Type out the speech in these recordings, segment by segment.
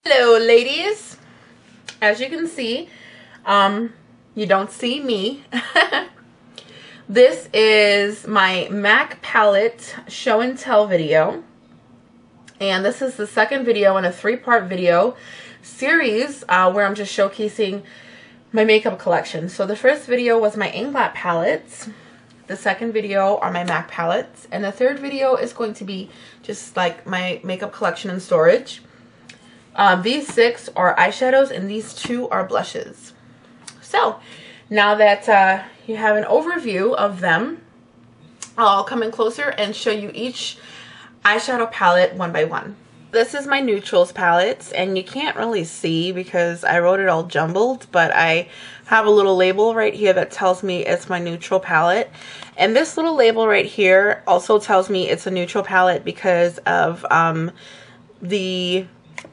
Hello ladies, as you can see, you don't see me. This is my MAC palette show and tell video, and this is the second video in a three-part video series where I'm just showcasing my makeup collection. So the first video was my Inkblot palettes, the second video are my MAC palettes, and the third video is going to be just like my makeup collection and storage. These 6 are eyeshadows and these 2 are blushes. So now that you have an overview of them, I'll come in closer and show you each eyeshadow palette one by one. This is my neutrals palette, and you can't really see because I wrote it all jumbled, but I have a little label right here that tells me it's my neutral palette. And this little label right here also tells me it's a neutral palette because of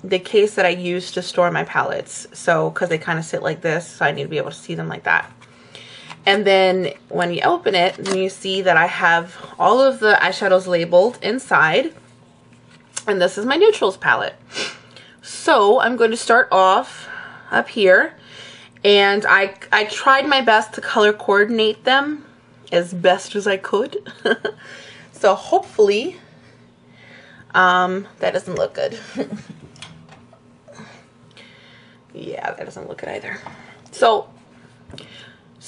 the case that I use to store my palettes. So, because they kind of sit like this, so I need to be able to see them like that. And then when you open it, then you see that I have all of the eyeshadows labeled inside. And this is my neutrals palette. So I'm going to start off up here. And I tried my best to color coordinate them as best as I could. So hopefully, that doesn't look good. Yeah, that doesn't look good either. So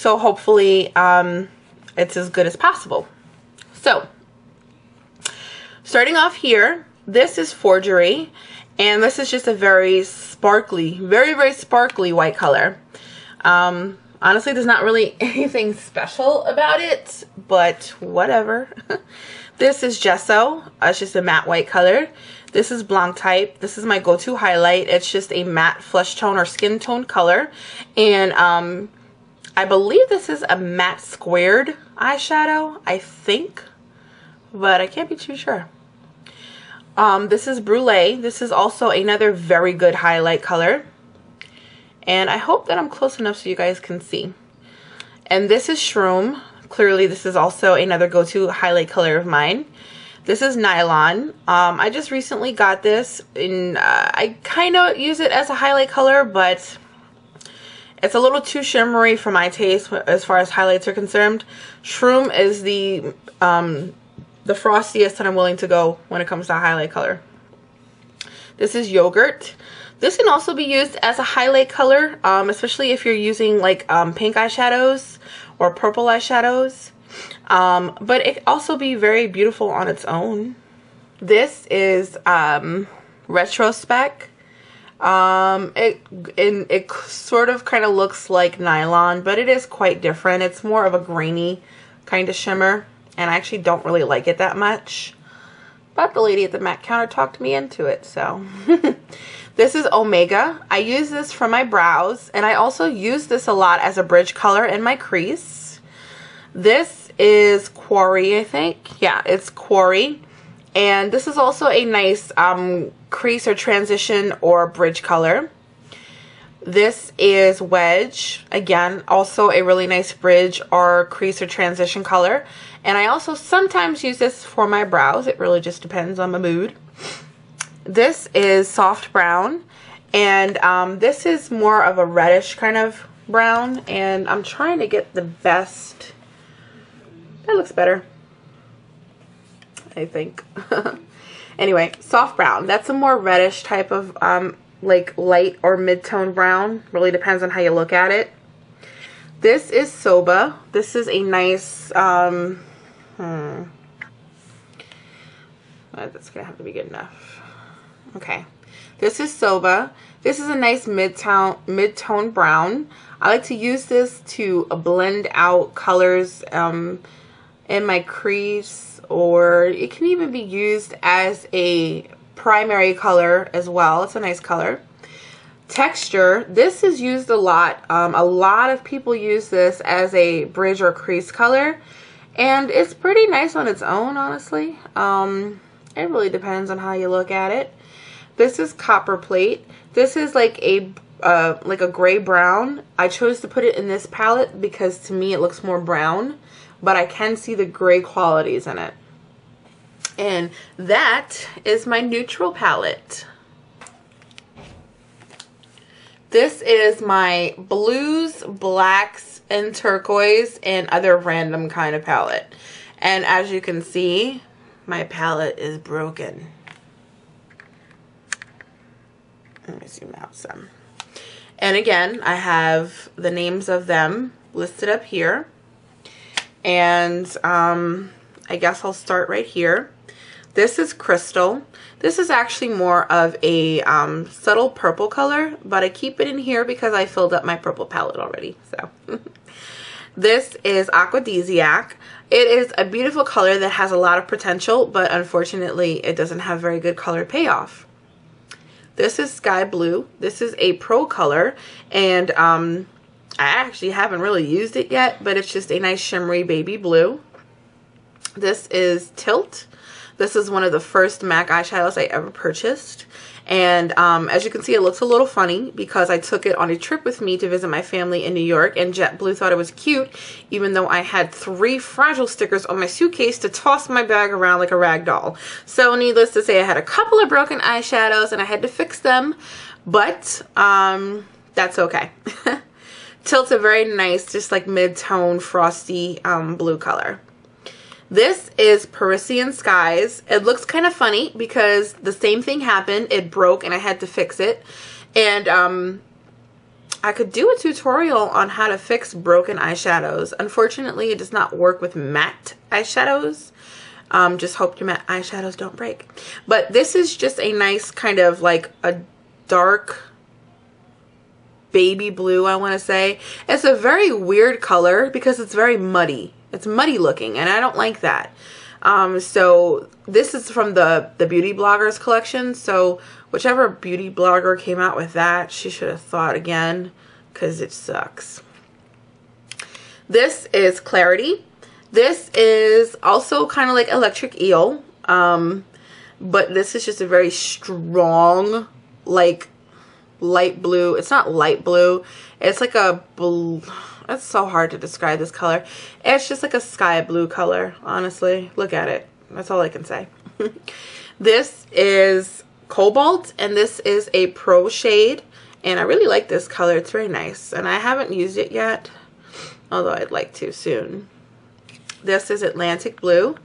hopefully it's as good as possible. So starting off here, this is Forgery, and this is just a very sparkly, very sparkly white color. Honestly, there's not really anything special about it, but whatever. This is Gesso. It's just a matte white color. This is Blanc Type. This is my go-to highlight. It's just a matte flesh tone or skin tone color. And I believe this is a matte squared eyeshadow, I think. But I can't be too sure. This is Brulee. This is also another very good highlight color. And I hope that I'm close enough so you guys can see. And this is Shroom. Clearly this is also another go-to highlight color of mine. This is Nylon. I just recently got this, and I kind of use it as a highlight color, but it's a little too shimmery for my taste as far as highlights are concerned. Shroom is the frostiest that I'm willing to go when it comes to highlight color. This is Yogurt. This can also be used as a highlight color, especially if you're using like pink eyeshadows or purple eyeshadows. But it can also be very beautiful on its own. This is Retrospect. It sort of kind of looks like Nylon, but it is quite different. It's more of a grainy kind of shimmer, and I actually don't really like it that much. But the lady at the MAC counter talked me into it, so. This is Omega. I use this for my brows, and I also use this a lot as a bridge color in my crease. This is Quarry, I think. Yeah, it's Quarry. And this is also a nice crease or transition or bridge color. This is Wedge. Again, also a really nice bridge or crease or transition color. And I also sometimes use this for my brows. It really just depends on my mood. This is Soft Brown. And this is more of a reddish kind of brown. And I'm trying to get the best. That looks better, I think. Anyway, Soft Brown. That's a more reddish type of like light or mid-tone brown. Really depends on how you look at it. This is Soba. This is a nice that's gonna have to be good enough. Okay. This is Soba. This is a nice mid-tone brown. I like to use this to blend out colors in my crease, or it can even be used as a primary color as well. It's a nice color. Texture. This is used a lot. A lot of people use this as a bridge or crease color, and it's pretty nice on its own, honestly. It really depends on how you look at it. This is Copper Plate. This is like a gray brown. I chose to put it in this palette because to me it looks more brown, but I can see the gray qualities in it. And that is my neutral palette. This is my blues, blacks, and turquoise and other random kind of palette. And as you can see, my palette is broken. Let me zoom out some. And again, I have the names of them listed up here. And I guess I'll start right here. This is Crystal. This is actually more of a subtle purple color, but I keep it in here because I filled up my purple palette already. So this is Aphrodisiac. It is a beautiful color that has a lot of potential, but unfortunately it doesn't have very good color payoff. This is Sky Blue. This is a pro color, and I actually haven't really used it yet, but it's just a nice shimmery baby blue. This is Tilt. This is one of the first MAC eyeshadows I ever purchased. And as you can see, it looks a little funny because I took it on a trip with me to visit my family in New York, and JetBlue thought it was cute, even though I had 3 fragile stickers on my suitcase to toss my bag around like a rag doll. So needless to say, I had a couple of broken eyeshadows and I had to fix them, but that's okay. Tilt's a very nice, just like mid-tone, frosty blue color. This is Parisian Skies. It looks kind of funny because the same thing happened. It broke and I had to fix it. And I could do a tutorial on how to fix broken eyeshadows. Unfortunately, it does not work with matte eyeshadows. Just hope your matte eyeshadows don't break. But this is just a nice kind of like a dark baby blue, I want to say. It's a very weird color because it's very muddy. It's muddy looking, and I don't like that. So this is from the Beauty Bloggers collection. So whichever beauty blogger came out with that, she should have thought again, because it sucks. This is Clarity. This is also kind of like Electric Eel, but this is just a very strong, like, light blue. It's not light blue. It's like a blue. It's so hard to describe this color. It's just like a sky blue color, honestly. Look at it. That's all I can say. This is Cobalt, and this is a pro shade. And I really like this color. It's very nice. And I haven't used it yet, although I'd like to soon. This is Atlantic Blue.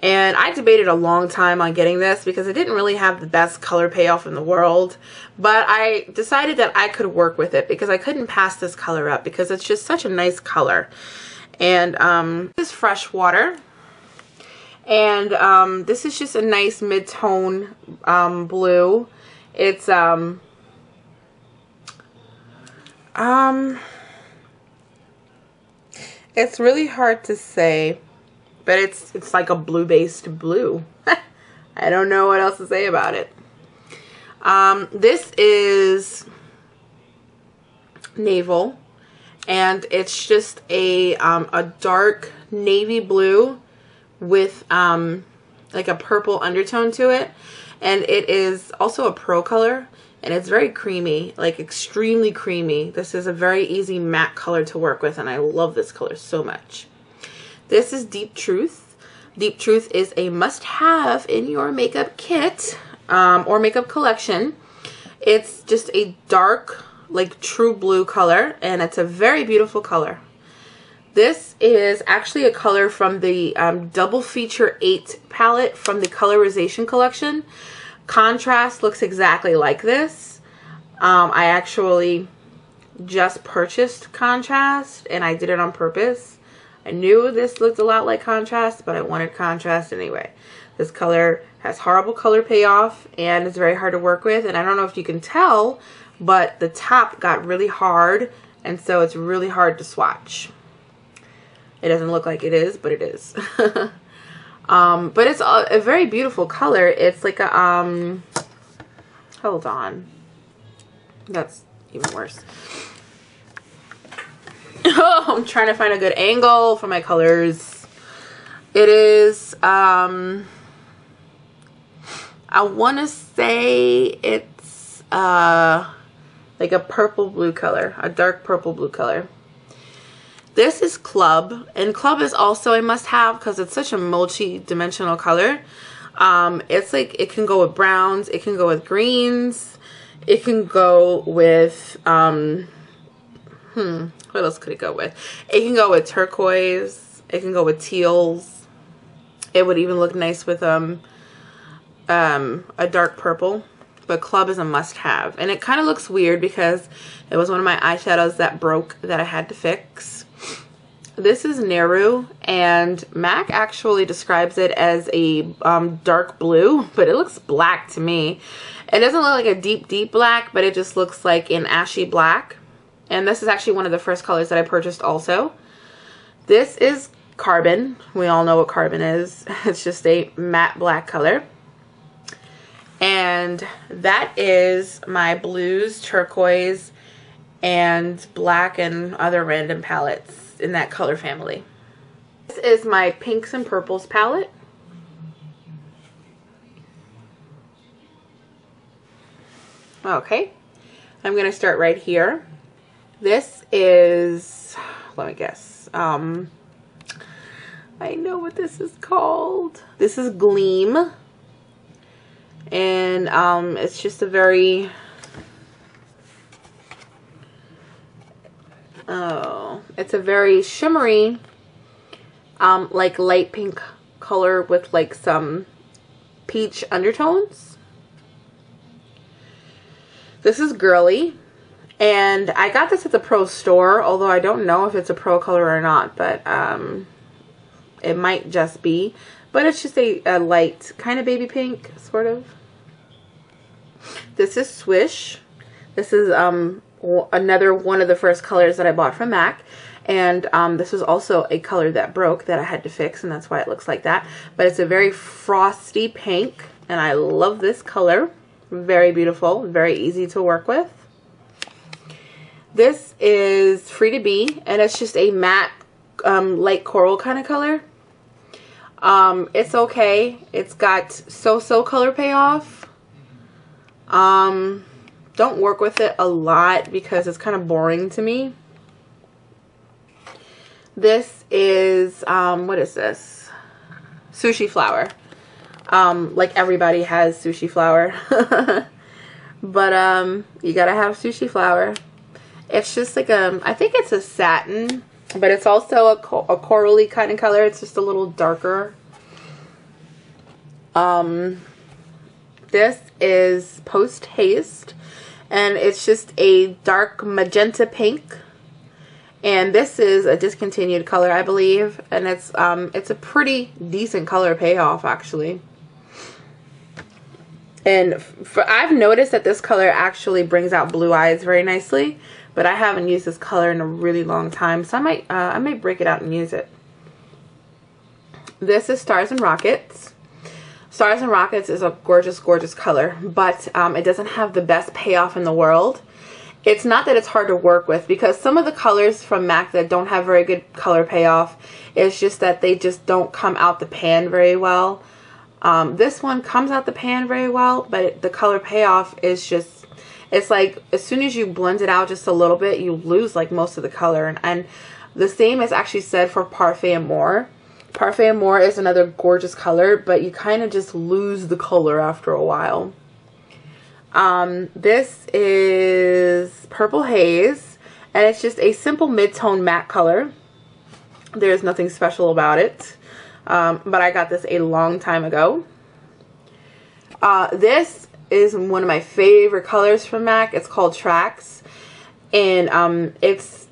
And I debated a long time on getting this because it didn't really have the best color payoff in the world. But I decided that I could work with it because I couldn't pass this color up because it's just such a nice color. And this is Fresh Water. And this is just a nice mid-tone blue. It's it's really hard to say. But it's like a blue-based blue. I don't know what else to say about it. This is Navel, and it's just a dark navy blue with like a purple undertone to it, and it is also a pro color, and it's very creamy, like extremely creamy. This is a very easy matte color to work with, and I love this color so much. This is Deep Truth. Deep Truth is a must-have in your makeup kit or makeup collection. It's just a dark, like true blue color, and it's a very beautiful color. This is actually a color from the Double Feature 8 palette from the Colorization collection. Contrast looks exactly like this. I actually just purchased Contrast, and I did it on purpose. I knew this looked a lot like Contrast, but I wanted contrast anyway. This color has horrible color payoff, and it's very hard to work with. And I don't know if you can tell, but the top got really hard, and so it's really hard to swatch. It doesn't look like it is, but it is. But it's a very beautiful color. It's like a, hold on. That's even worse. Oh, I'm trying to find a good angle for my colors. It is, I want to say it's like a purple blue color, a dark purple blue color. This is Club, and Club is also a must-have because it's such a multi-dimensional color. It's like, it can go with browns, it can go with greens, It can go with, what else could it go with? It can go with turquoise. It can go with teals. It would even look nice with a dark purple. But Club is a must-have. And it kind of looks weird because it was one of my eyeshadows that broke that I had to fix. This is Nehru, and MAC actually describes it as a dark blue, but it looks black to me. It doesn't look like a deep, deep black, but it just looks like an ashy black. And this is actually one of the first colors that I purchased also. This is Carbon. We all know what Carbon is. It's just a matte black color. And that is my blues, turquoise, and black and other random palettes in that color family. This is my pinks and purples palette. Okay, I'm going to start right here. This is, let me guess, I know what this is called. This is Gleam. And it's just a very, it's a very shimmery, like light pink color with like some peach undertones. This is Girly, and I got this at the Pro store, although I don't know if it's a Pro color or not, but it might just be. But it's just a light kind of baby pink, sort of. This is Swish. This is another one of the first colors that I bought from MAC. And this was also a color that broke that I had to fix, and that's why it looks like that. But it's a very frosty pink, and I love this color. Very beautiful, very easy to work with. This is Free to Be, and it's just a matte light coral kind of color. It's okay. It's got so-so color payoff. Don't work with it a lot because it's kind of boring to me. This is, what is this? Sushi Flower. Like everybody has Sushi Flower. But, you gotta have Sushi Flower. It's just like I think it's a satin, but it's also a corally kind of color. It's just a little darker. This is Post Haste, and it's just a dark magenta pink. And this is a discontinued color, I believe, and it's a pretty decent color payoff, actually. And I've noticed that this color actually brings out blue eyes very nicely, but I haven't used this color in a really long time, so I might break it out and use it. This is Stars and Rockets. Stars and Rockets is a gorgeous, gorgeous color, but it doesn't have the best payoff in the world. It's not that it's hard to work with, because some of the colors from MAC that don't have very good color payoff, it's just that they just don't come out the pan very well. This one comes out the pan very well, but the color payoff is just, it's like as soon as you blend it out just a little bit, you lose like most of the color. And the same is actually said for Parfait Amour. Parfait Amour is another gorgeous color, but you kind of just lose the color after a while. This is Purple Haze, and it's just a simple mid-tone matte color. There's nothing special about it, but I got this a long time ago. This is one of my favorite colors from MAC. It's called Tracks, and it's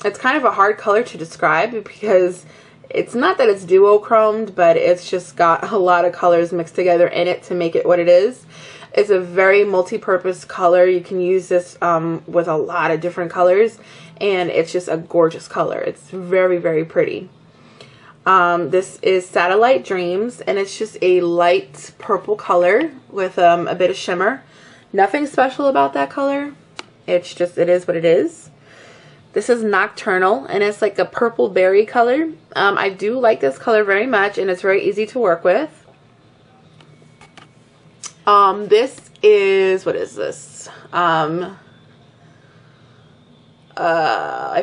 kind of a hard color to describe because it's not that it's duochromed, but it's just got a lot of colors mixed together in it to make it what it is. It's a very multi-purpose color. You can use this with a lot of different colors, and it's just a gorgeous color. It's very, very pretty. This is Satellite Dreams, and it's just a light purple color with a bit of shimmer. Nothing special about that color. It's just, it is what it is. This is Nocturnal, and it's like a purple berry color. I do like this color very much, and it's very easy to work with. This is, what is this? I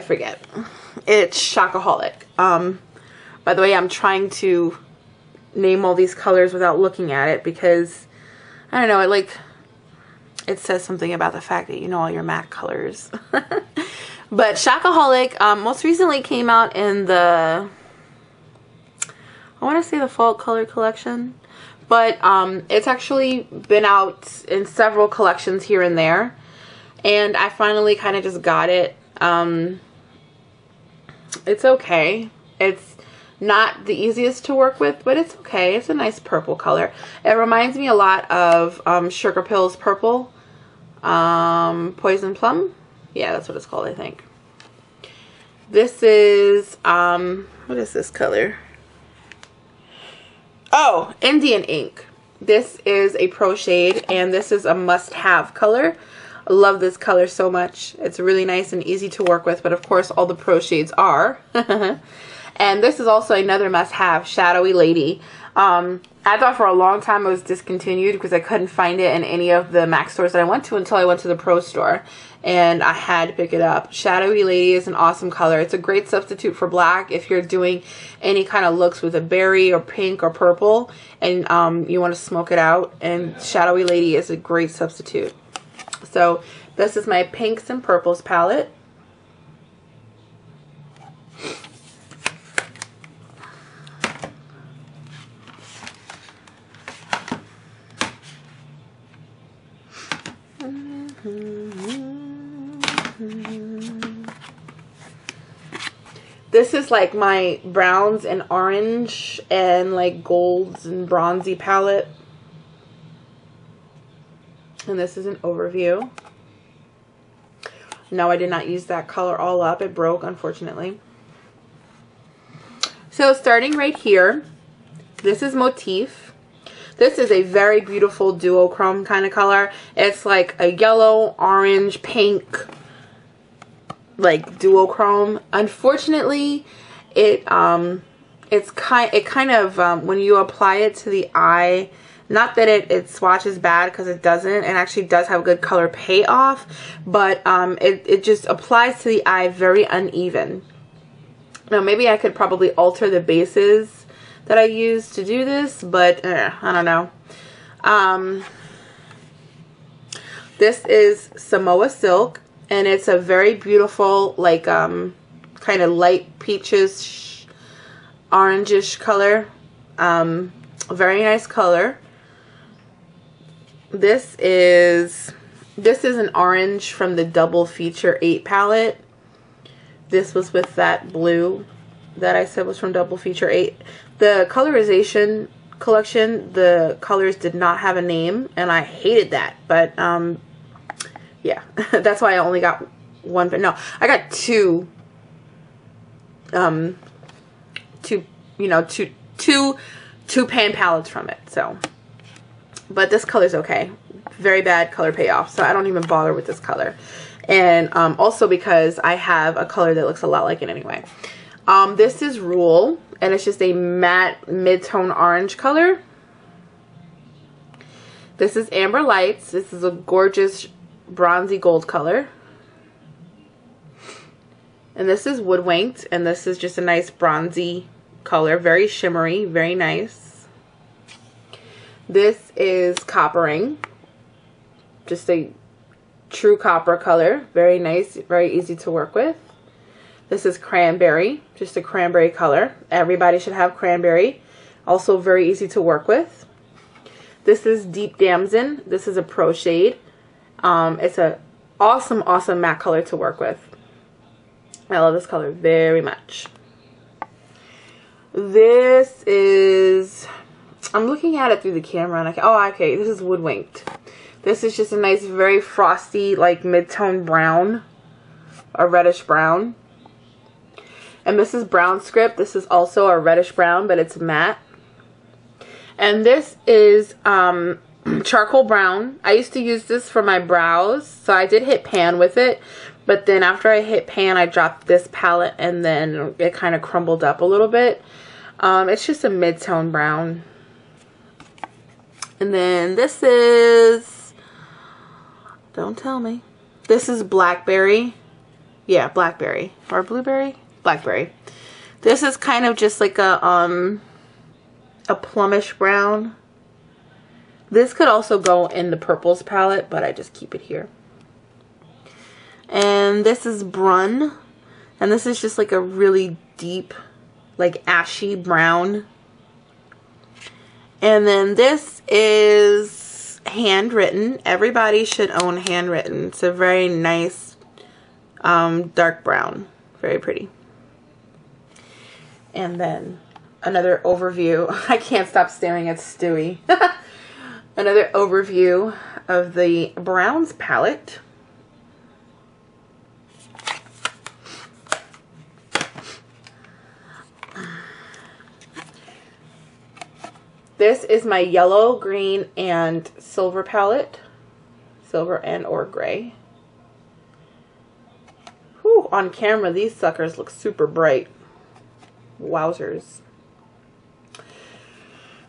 forget. It's Shockaholic. By the way, I'm trying to name all these colors without looking at it because, I don't know, it says something about the fact that you know all your MAC colors. But Shopaholic most recently came out in the, I want to say the fall color collection, but it's actually been out in several collections here and there, and I finally kind of just got it. It's okay. It's not the easiest to work with, but it's okay. It's a nice purple color. It reminds me a lot of Sugar Pills Purple, Poison Plum. Yeah, that's what it's called, I think. This is, what is this color? Oh, Indian Ink. This is a Pro Shade, and this is a must-have color. I love this color so much. It's really nice and easy to work with, but of course all the Pro Shades are. And this is also another must-have, Shadowy Lady. I thought for a long time it was discontinued because I couldn't find it in any of the MAC stores that I went to until I went to the Pro store, and I had to pick it up. Shadowy Lady is an awesome color. It's a great substitute for black if you're doing any kind of looks with a berry or pink or purple, and you want to smoke it out, and Shadowy Lady is a great substitute. So this is my pinks and purples palette. This is like my browns and orange and like golds and bronzy palette. And this is an overview. No, I did not use that color all up. It broke, unfortunately. So starting right here, this is Motif. This is a very beautiful duochrome kind of color. It's like a yellow, orange, pink, like duochrome. Unfortunately, it kind of when you apply it to the eye, not that it swatches bad, because it doesn't. It actually does have good color payoff, but it just applies to the eye very uneven. Now maybe I could probably alter the bases that I use to do this, but I don't know. This is Samoa Silk, and it's a very beautiful, like kind of light peaches, orangish color. Very nice color. This is an orange from the Double Feature 8 palette. This was with that blue that I said was from Double Feature 8. The colorization collection, the colors did not have a name, and I hated that. But yeah, that's why I only got one. But no, I got two pan palettes from it. So, but this color's okay. Very bad color payoff, so I don't even bother with this color. And also because I have a color that looks a lot like it anyway. This is Rule, and it's just a matte mid-tone orange color. This is Amber Lights. This is a gorgeous bronzy gold color. And this is Woodwinked, and this is just a nice bronzy color, very shimmery, very nice. This is Coppering, just a true copper color, very nice, very easy to work with. This is Cranberry, just a cranberry color. Everybody should have cranberry. Also very easy to work with. This is Deep Damson. This is a Pro Shade. It's a awesome matte color to work with. I love this color very much. This is, I'm looking at it through the camera, and okay, this is Woodwinked. This is just a nice, very frosty, like mid-tone brown, a reddish brown. And this is Brown Script. This is also a reddish brown, but it's matte. And this is Charcoal Brown. I used to use this for my brows, so I did hit pan with it. But then after I hit pan, I dropped this palette, and then it kind of crumbled up a little bit. It's just a mid-tone brown. And then this is, don't tell me. This is Blackberry. Yeah, Blackberry. Or Blueberry? Blackberry. This is kind of just like a plummish brown. This could also go in the purples palette, but I just keep it here. And this is Brun. And this is just like a really deep, like ashy brown. And then this is Handwritten. Everybody should own Handwritten. It's a very nice dark brown. Very pretty. And then another overview. I can't stop staring at Stewie. Another overview of the browns palette. This is my yellow, green, and silver palette. Silver and or gray. Whew, on camera, these suckers look super bright. Wowzers.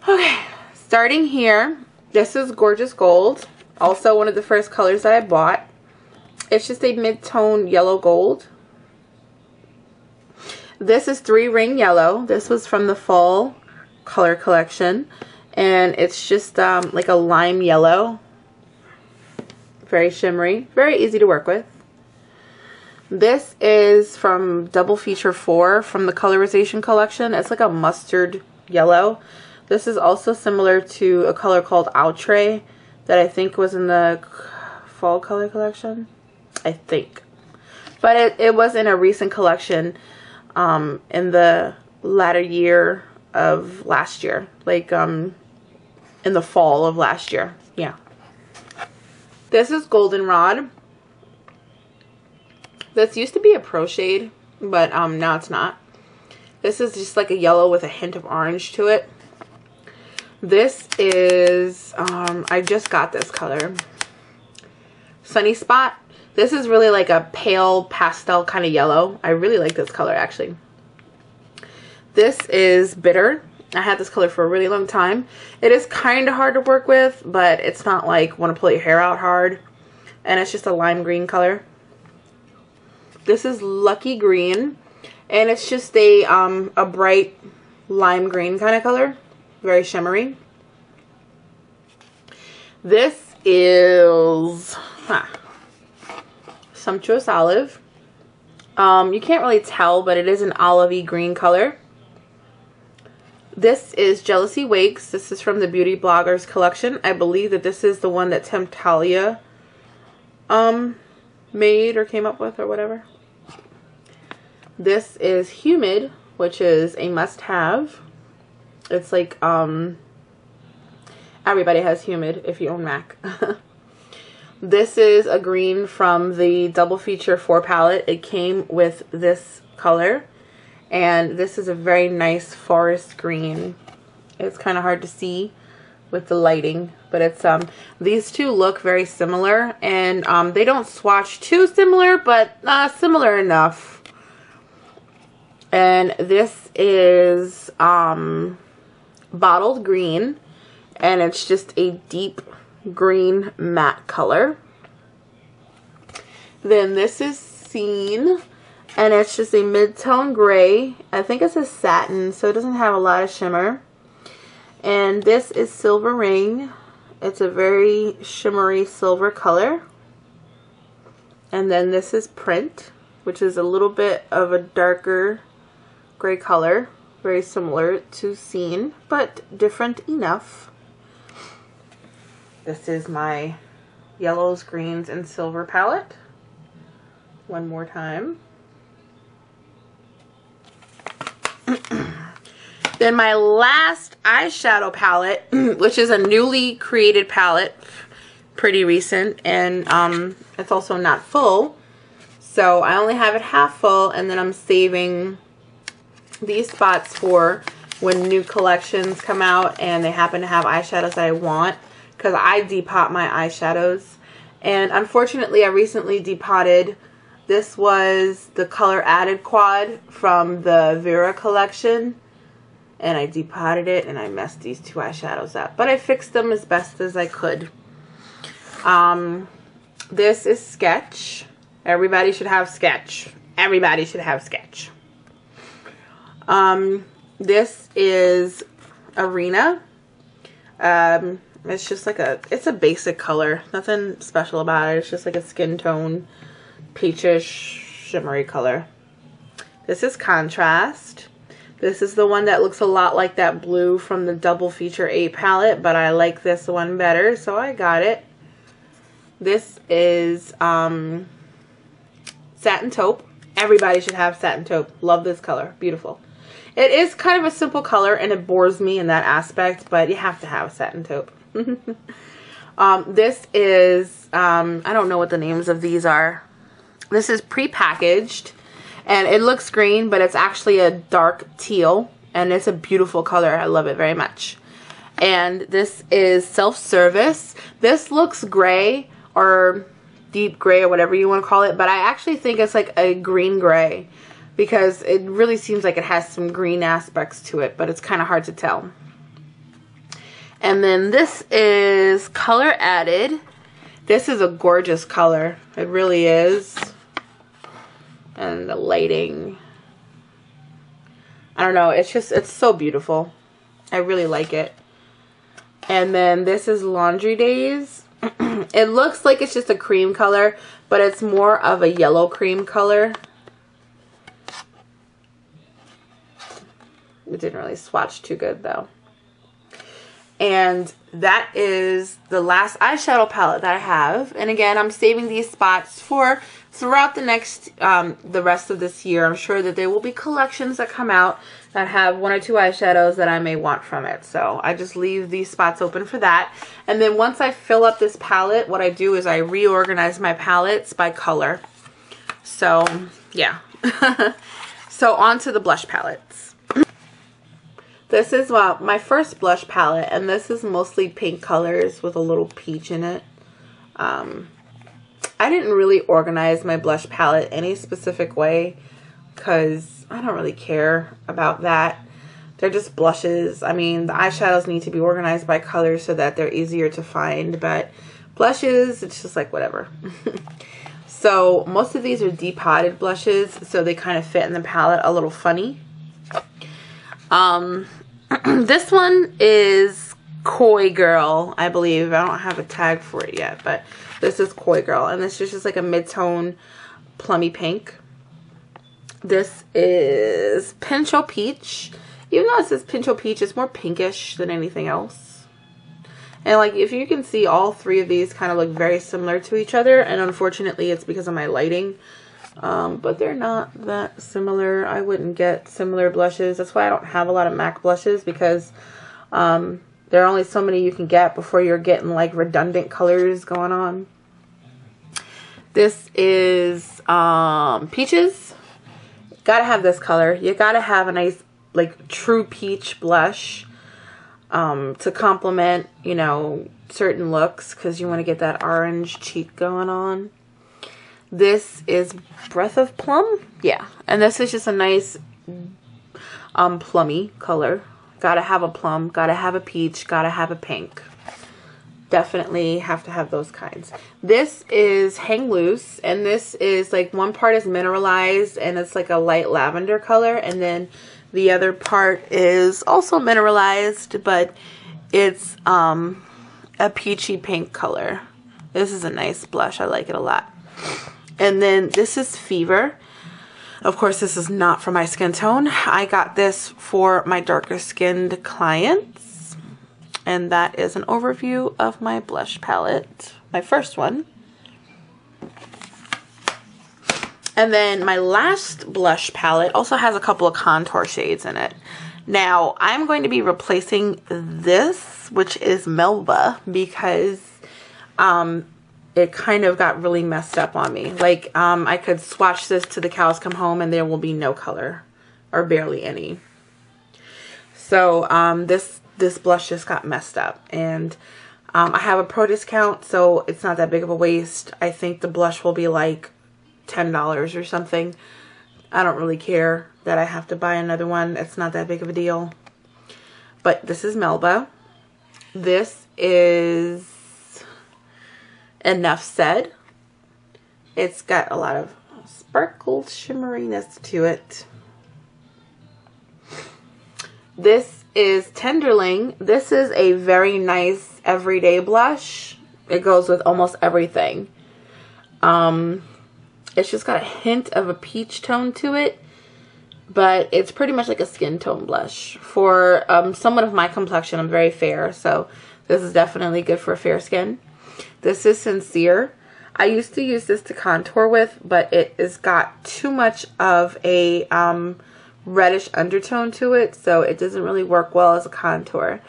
Okay, starting here, this is Gorgeous Gold. Also one of the first colors that I bought. It's just a mid-tone yellow gold. This is 3-Ring Yellow. This was from the fall color collection, and it's just like a lime yellow. Very shimmery, very easy to work with. This is from Double Feature 4 from the Colorization collection. It's like a mustard yellow. This is also similar to a color called Outre that I think was in the fall color collection, I think, but it was in a recent collection in the latter year of last year, like in the fall of last year. Yeah. This is Goldenrod. This used to be a Pro shade, but now it's not. This is just like a yellow with a hint of orange to it. This is I just got this color, Sunny Spot. This is really like a pale pastel kind of yellow. I really like this color actually. This is Bitter. I had this color for a really long time. It is kind of hard to work with, but it's not like want to pull your hair out hard. And it's just a lime green color. This is Lucky Green, and it's just a bright lime green kind of color. Very shimmery. This is Sumptuous Olive. You can't really tell, but it is an olivey green color. This is Jealousy Wakes. This is from the Beauty Bloggers collection. I believe that this is the one that Temptalia made or came up with or whatever. This is Humid, which is a must-have. It's like everybody has Humid if you own MAC. This is a green from the Double Feature 4 palette. It came with this color, and this is a very nice forest green. It's kind of hard to see with the lighting, but it's these two look very similar, and they don't swatch too similar, but similar enough. And this is Bottled Green, and it's just a deep green matte color. Then this is Scene, and it's just a mid-tone gray. I think it's a satin, so it doesn't have a lot of shimmer. And this is Silver Ring. It's a very shimmery silver color. And then this is Print, which is a little bit of a darker gray color, very similar to Scene, but different enough. This is my yellows, greens, and silver palette. One more time. Then my last eyeshadow palette, which is a newly created palette, pretty recent, and it's also not full, so I only have it half full, and then I'm saving these spots for when new collections come out and they happen to have eyeshadows that I want, because I depot my eyeshadows. And unfortunately, I recently depotted. This was the Color Added Quad from the Vera collection, and I depotted it and I messed these two eyeshadows up, but I fixed them as best as I could. This is Sketch. Everybody should have Sketch. Everybody should have Sketch. This is Arena. It's just like it's a basic color. Nothing special about it. It's just like a skin tone, peachish, shimmery color. This is Contrast. This is the one that looks a lot like that blue from the Double Feature 8 palette, but I like this one better, so I got it. This is Satin Taupe. Everybody should have Satin Taupe. Love this color. Beautiful. It is kind of a simple color, and it bores me in that aspect, but you have to have Satin Taupe. This is, I don't know what the names of these are. This is pre-packaged, and it looks green, but it's actually a dark teal, and it's a beautiful color. I love it very much. And this is Self-Service. This looks gray, or deep gray, or whatever you want to call it, but I actually think it's like a green gray, because it really seems like it has some green aspects to it, but it's kind of hard to tell. And then this is Color Added. This is a gorgeous color. It really is. And the lighting, I don't know, it's so beautiful. I really like it. And then this is Laundry Days. It looks like it's just a cream color, but it's more of a yellow cream color. It didn't really swatch too good though. And that is the last eyeshadow palette that I have. And again, I'm saving these spots for throughout the next, the rest of this year. I'm sure that there will be collections that come out that have 1 or 2 eyeshadows that I may want from it. So I just leave these spots open for that. And then once I fill up this palette, what I do is I reorganize my palettes by color. So yeah. So on to the blush palettes. This is my first blush palette, and this is mostly pink colors with a little peach in it. I didn't really organize my blush palette any specific way because I don't really care about that. They're just blushes. I mean, the eyeshadows need to be organized by color so that they're easier to find, but blushes, it's just like whatever. So most of these are depotted blushes, so they kind of fit in the palette a little funny. This one is Coy Girl, I believe. I don't have a tag for it yet, but this is Coy Girl, and this is just like a mid-tone plummy pink. This is Pincho Peach. Even though it says Pincho Peach, it's more pinkish than anything else. And like, if you can see, all 3 of these kind of look very similar to each other, and unfortunately it's because of my lighting. But they're not that similar. I wouldn't get similar blushes. That's why I don't have a lot of MAC blushes, because there are only so many you can get before you're getting like redundant colors going on. This is Peaches. Gotta have this color. You gotta have a nice like true peach blush to complement, you know, certain looks, because you want to get that orange cheek going on. This is Breath of Plum. Yeah. And this is just a nice plummy color. Gotta have a plum. Gotta have a peach. Gotta have a pink. Definitely have to have those kinds. This is Hang Loose. And this is like, one part is mineralized and it's like a light lavender color. And then the other part is also mineralized, but it's a peachy pink color. This is a nice blush. I like it a lot. And then this is Fever. Of course, this is not for my skin tone. I got this for my darker skinned clients. And that is an overview of my blush palette. My first one. And then my last blush palette also has a couple of contour shades in it. Now, I'm going to be replacing this, which is Melba, because it kind of got really messed up on me. Like, I could swatch this to the cows come home and there will be no color, or barely any. So this blush just got messed up, and I have a pro discount, so it's not that big of a waste. I think the blush will be like $10 or something. I don't really care that I have to buy another one. It's not that big of a deal. But this is Melba. This is Enough Said. It's got a lot of sparkle shimmeriness to it. This is Tenderling. This is a very nice everyday blush. It goes with almost everything. It's just got a hint of a peach tone to it, but it's pretty much like a skin tone blush. For someone of my complexion, I'm very fair, so this is definitely good for fair skin. This is Sincere. I used to use this to contour with, but it has got too much of a reddish undertone to it, so it doesn't really work well as a contour.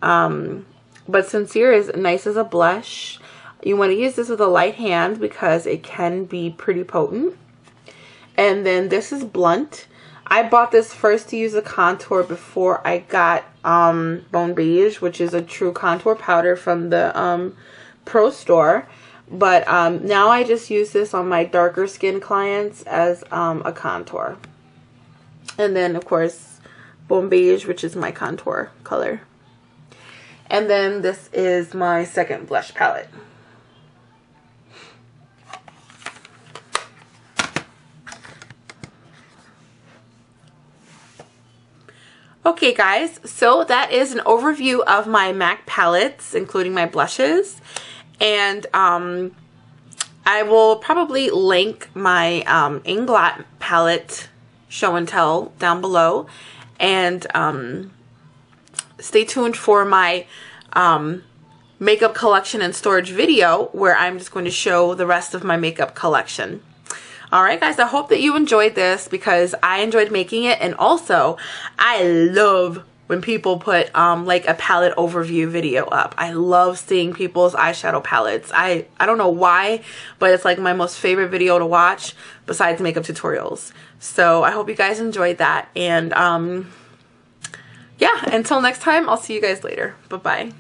But Sincere is nice as a blush. You want to use this with a light hand because it can be pretty potent. And then this is Blunt. I bought this first to use a contour before I got Bone Beige, which is a true contour powder from the Pro Store. But now I just use this on my darker skin clients as a contour. And then, of course, Bone Beige, which is my contour color. And then this is my second blush palette. Okay guys, so that is an overview of my M.A.C palettes, including my blushes. And I will probably link my Inglot palette show and tell down below. And stay tuned for my makeup collection and storage video where I'm just going to show the rest of my makeup collection. Alright guys, I hope that you enjoyed this because I enjoyed making it, and also I love when people put like a palette overview video up. I love seeing people's eyeshadow palettes. I don't know why, but it's like my most favorite video to watch besides makeup tutorials. So I hope you guys enjoyed that, and yeah, until next time, I'll see you guys later. Bye-bye.